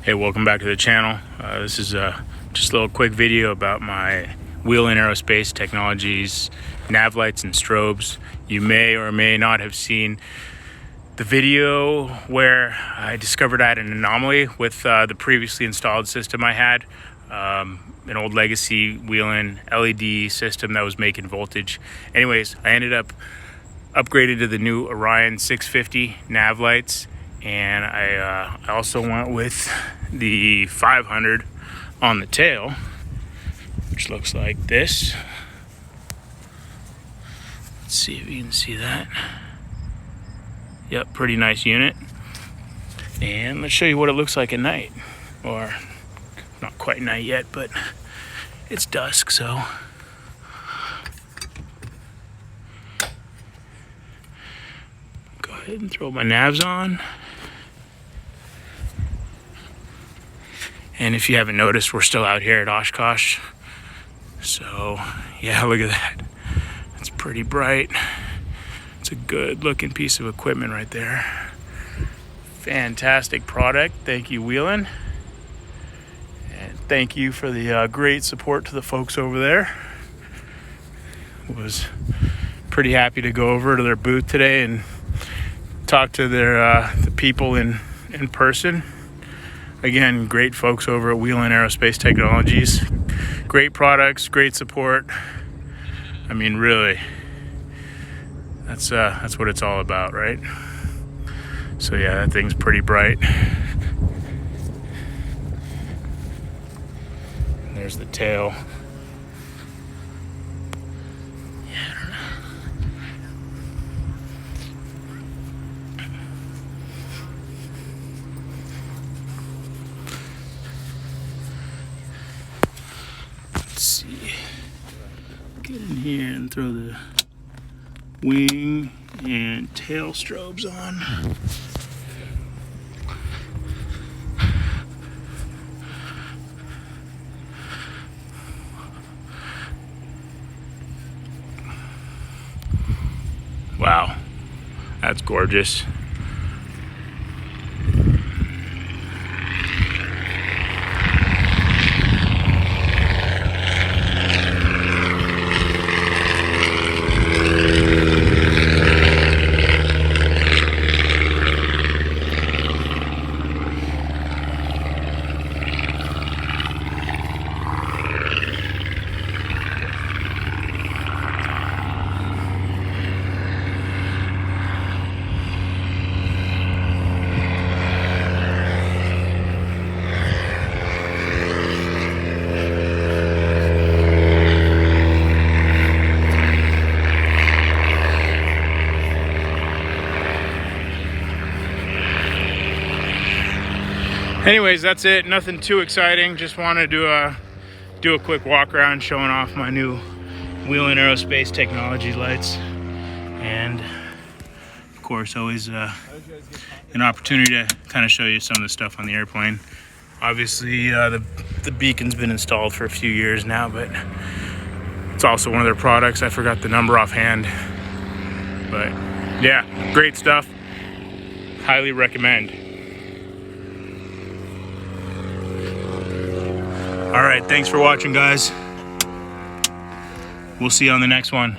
Hey, welcome back to the channel. This is just a little quick video about my Whelen Aerospace Technologies nav lights and strobes. You may or may not have seen the video where I discovered I had an anomaly with the previously installed system I had. An old legacy Whelen LED system that was making voltage. Anyways, I ended up upgraded to the new Orion 650 nav lights, and I also went with the 500 on the tail, which looks like this. Let's see if you can see that. Yep, pretty nice unit. And let's show you what it looks like at night, or not quite night yet, but it's dusk, so go ahead and throw my navs on. And if you haven't noticed, we're still out here at Oshkosh. So yeah, look at that. It's pretty bright. It's a good looking piece of equipment right there. Fantastic product. Thank you, Whelen. And thank you for the great support to the folks over there. Was pretty happy to go over to their booth today and talk to their the people in person. Again, great folks over at Whelen Aerospace Technologies. Great products, great support. I mean, really, that's what it's all about, right? So yeah, that thing's pretty bright. There's the tail. See, get in here and throw the wing and tail strobes on. Wow, that's gorgeous. Anyways, that's it. Nothing too exciting. Just wanted to do a quick walk around showing off my new Whelen Aerospace Technology lights. And of course, always an opportunity to kind of show you some of the stuff on the airplane. Obviously, the beacon's been installed for a few years now, but it's also one of their products. I forgot the number offhand. But yeah, great stuff. Highly recommend. All right, thanks for watching, guys. We'll see you on the next one.